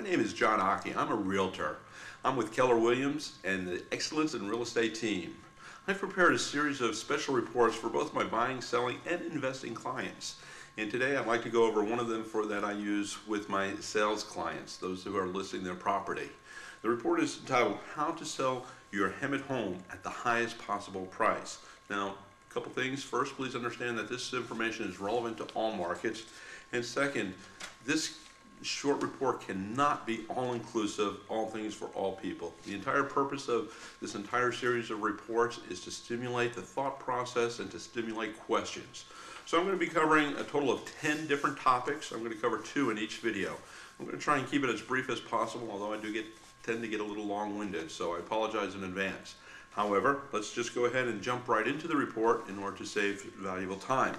name is John Occhi. I'm a realtor. I'm with Keller Williams and the Excellence in Real Estate team. I've prepared a series of special reports for both my buying, selling, and investing clients. And today I'd like to go over one of them that I use with my sales clients, those who are listing their property. The report is entitled, How to Sell Your Hemet Home at the Highest Possible Price. Now, a couple things. First, please understand that this information is relevant to all markets. And second, this short report cannot be all-inclusive, all things for all people. The entire purpose of this entire series of reports is to stimulate the thought process and to stimulate questions. So I'm going to be covering a total of 10 different topics. I'm going to cover 2 in each video. I'm going to try and keep it as brief as possible, although I do tend to get a little long-winded, so I apologize in advance. However, let's just go ahead and jump right into the report in order to save valuable time.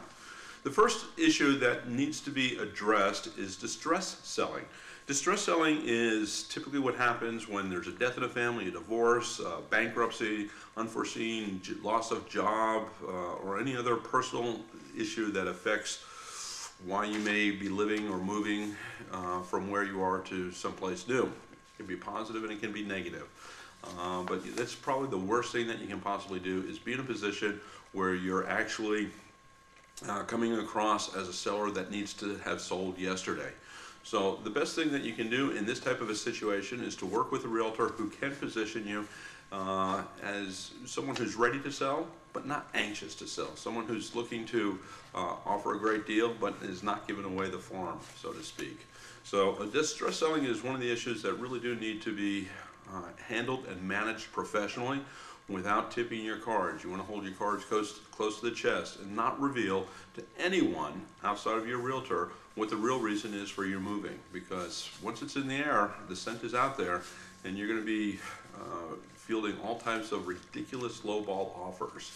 The first issue that needs to be addressed is distress selling. Distress selling is typically what happens when there's a death in a family, a divorce, bankruptcy, unforeseen loss of job, or any other personal issue that affects why you may be living or moving from where you are to someplace new. It can be positive and it can be negative. But that's probably the worst thing that you can possibly do, is be in a position where you're actually coming across as a seller that needs to have sold yesterday. So the best thing that you can do in this type of a situation is to work with a realtor who can position you as someone who's ready to sell but not anxious to sell, someone who's looking to offer a great deal but is not giving away the farm, so to speak. So distress selling is one of the issues that really do need to be handled and managed professionally without tipping your cards. You want to hold your cards close to the chest and not reveal to anyone outside of your realtor what the real reason is for your moving, because once it's in the air, the scent is out there, and you're going to be fielding all types of ridiculous lowball offers.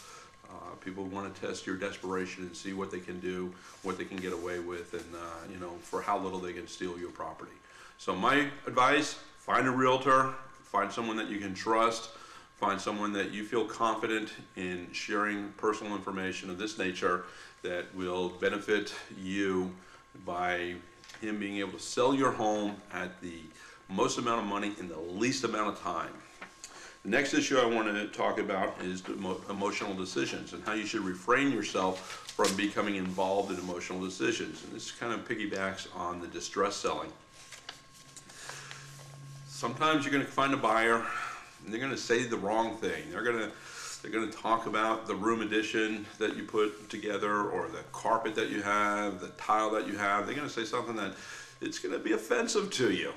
People want to test your desperation and see what they can do, what they can get away with, and for how little they can steal your property. So my advice, find a realtor, find someone that you can trust, find someone that you feel confident in sharing personal information of this nature that will benefit you by him being able to sell your home at the most amount of money in the least amount of time. The next issue I want to talk about is emotional decisions and how you should refrain yourself from becoming involved in emotional decisions. And this kind of piggybacks on the distress selling. Sometimes you're going to find a buyer and they're going to say the wrong thing. They're going to talk about the room addition that you put together, or the carpet that you have, the tile that you have. They're going to say something that it's going to be offensive to you,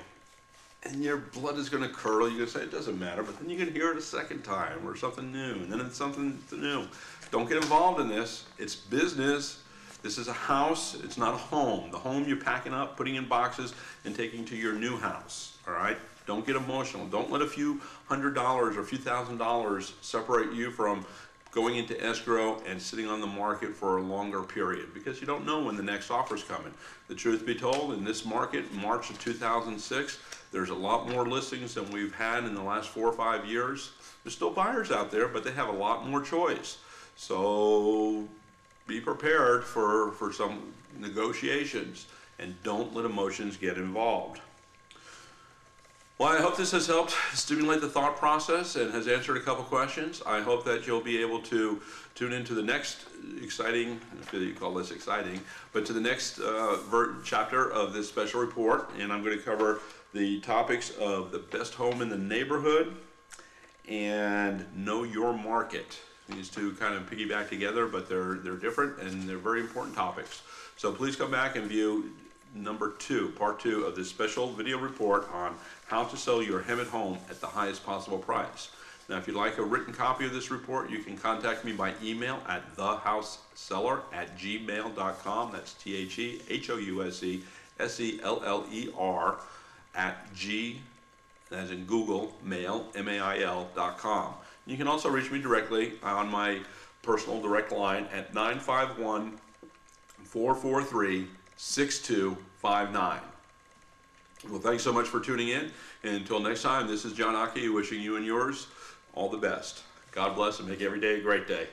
and your blood is going to curdle. You're going to say it doesn't matter, but then you're going to hear it a second time, or something new, and then it's something new. Don't get involved in this. It's business. This is a house. It's not a home. The home you're packing up, putting in boxes, and taking to your new house. All right? Don't get emotional. Don't let a few $100s or a few $1,000s separate you from going into escrow and sitting on the market for a longer period, because you don't know when the next offer's coming. The truth be told, in this market, March of 2006, there's a lot more listings than we've had in the last 4 or 5 years. There's still buyers out there, but they have a lot more choice. So be prepared for some negotiations, and don't let emotions get involved. Well, I hope this has helped stimulate the thought process and has answered a couple questions. I hope that you'll be able to tune into the next exciting, if you call this exciting, but to the next chapter of this special report. And I'm going to cover the topics of the best home in the neighborhood and know your market. These two kind of piggyback together, but they're different and they're very important topics. So please come back and view part 2 of this special video report on how to sell your Hemet home at the highest possible price. Now, if you'd like a written copy of this report, you can contact me by email at thehouseseller@gmail.com. That's THEHOUSESELLER @G, as in Google, mail, MAIL.com. You can also reach me directly on my personal direct line at 951-443-6259. Well, thanks so much for tuning in. And until next time, this is John Occhi wishing you and yours all the best. God bless and make every day a great day.